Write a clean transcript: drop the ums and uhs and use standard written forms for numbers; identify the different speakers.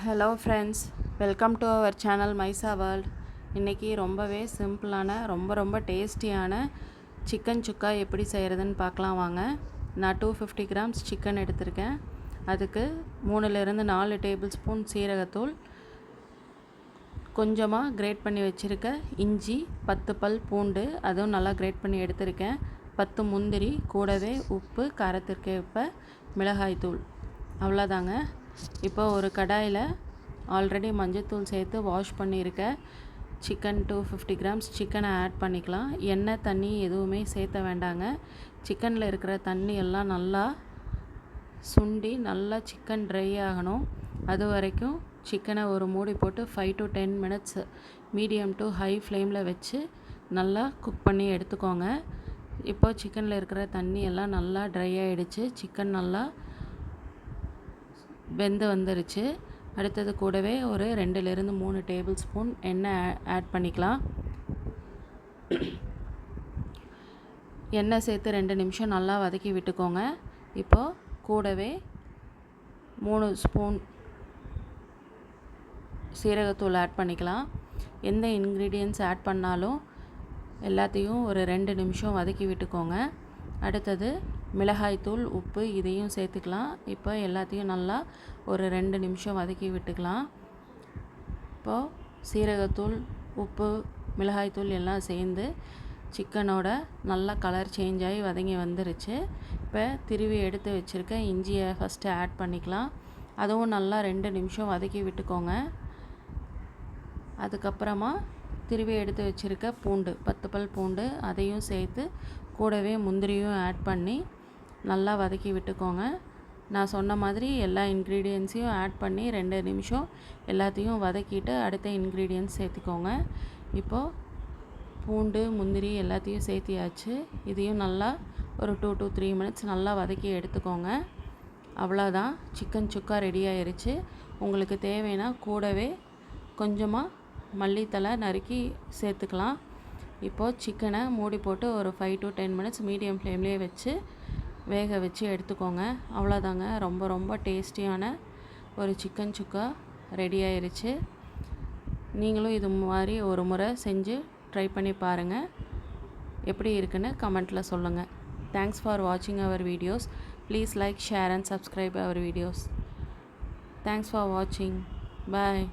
Speaker 1: Hello friends, welcome to our channel மைசா world. இன்றைக்கி ரொம்பவே சிம்பிளான ரொம்ப டேஸ்டியான சிக்கன் சுக்கா எப்படி செய்கிறதுன்னு பார்க்கலாம் வாங்க. நான் 250 கிராம்ஸ் சிக்கன் எடுத்திருக்கேன். அதுக்கு 3-4 டேபிள் ஸ்பூன் சீரகத்தூள், கொஞ்சமாக கிரேட் பண்ணி வச்சுருக்க இஞ்சி, 10 பல் பூண்டு அதுவும் நல்லா கிரேட் பண்ணி எடுத்திருக்கேன், 10 முந்திரி, கூடவே உப்பு, காரத்திற்கேற்ப மிளகாய்த்தூள், அவ்வளோதாங்க. இப்போ ஒரு கடாயில் ஆல்ரெடி மஞ்சத்தூள் சேர்த்து வாஷ் பண்ணியிருக்க சிக்கன் 250 கிராம்ஸ் சிக்கனை ஆட் பண்ணிக்கலாம். எண்ணெய் தண்ணி எதுவுமே சேர்த்த வேண்டாங்க. சிக்கனில் இருக்கிற தண்ணி எல்லாம் நல்லா சுண்டி நல்லா சிக்கன் ட்ரை ஆகணும். அது வரைக்கும் சிக்கனை ஒரு மூடி போட்டு 5 to 10 minutes medium to high ஃப்ளேமில் வச்சு நல்லா குக் பண்ணி எடுத்துக்கோங்க. இப்போ சிக்கனில் இருக்கிற தண்ணி எல்லாம் நல்லா ட்ரை ஆகிடுச்சு. சிக்கன் நல்லா வெந்து வந்துருச்சு. அடுத்தது கூடவே ஒரு 2-3 டேபிள் ஸ்பூன் எண்ணெய் ஆட் பண்ணிக்கலாம். எண்ணெய் சேர்த்து 2 நிமிஷம் நல்லா வதக்கி விட்டுக்கோங்க. இப்போது கூடவே 3 ஸ்பூன் சீரகத்தூள் ஆட் பண்ணிக்கலாம். எந்த இன்க்ரீடியன்ட்ஸ் ஆட் பண்ணாலும் எல்லாத்தையும் ஒரு 2 நிமிஷம் வதக்கி விட்டுக்கோங்க. அடுத்தது மிளகாய்த்தூள், உப்பு இதையும் சேர்த்துக்கலாம். இப்போ எல்லாத்தையும் நல்லா ஒரு 2 நிமிஷம் வதக்கி விட்டுக்கலாம். இப்போது சீரகத்தூள், உப்பு, மிளகாய்த்தூள் எல்லாம் சேர்ந்து சிக்கனோட நல்லா கலர் சேஞ்ச் ஆகி வதங்கி வந்துருச்சு. இப்போ திருவி எடுத்து வச்சுருக்க இஞ்சியை ஃபஸ்ட்டு ஆட் பண்ணிக்கலாம். அதுவும் நல்லா 2 நிமிஷம் வதக்கி விட்டுக்கோங்க. அதுக்கப்புறமா திருவி எடுத்து வச்சுருக்க பூண்டு, 10 பல் பூண்டு அதையும் சேர்த்து கூடவே முந்திரியும் ஆட் பண்ணி நல்லா வதக்கி விட்டுக்கோங்க. நான் சொன்ன மாதிரி எல்லா இன்க்ரீடியன்ஸையும் ஆட் பண்ணி 2 நிமிஷம் எல்லாத்தையும் வதக்கிட்டு அடுத்த இன்க்ரீடியன்ட்ஸ் சேர்த்துக்கோங்க. இப்போது பூண்டு, முந்திரி எல்லாத்தையும் சேர்த்தியாச்சு. இதையும் நல்லா ஒரு 2 to 3 மினிட்ஸ் நல்லா வதக்கி எடுத்துக்கோங்க. அவ்வளோதான், சிக்கன் சுக்கா ரெடி ஆயிருச்சு. உங்களுக்கு தேவைன்னா கூடவே கொஞ்சமாக மல்லித்தலை நறுக்கி சேர்த்துக்கலாம். இப்போது சிக்கனை மூடி போட்டு ஒரு 5 to 10 மினிட்ஸ் மீடியம் ஃப்ளேம்லேயே வச்சு வேக வச்சு எடுத்துக்கோங்க. அவ்வளோதாங்க, ரொம்ப டேஸ்டியான ஒரு சிக்கன் சுக்கா ரெடி ஆயிருச்சு. நீங்களும் இது மாதிரி ஒரு முறை செஞ்சு ட்ரை பண்ணி பாருங்கள். எப்படி இருக்குன்னு கமெண்ட்டில் சொல்லுங்கள். தேங்க்ஸ் ஃபார் வாட்சிங் அவர் videos. Please like, share and subscribe our videos. Thanks for வாட்சிங். பாய்.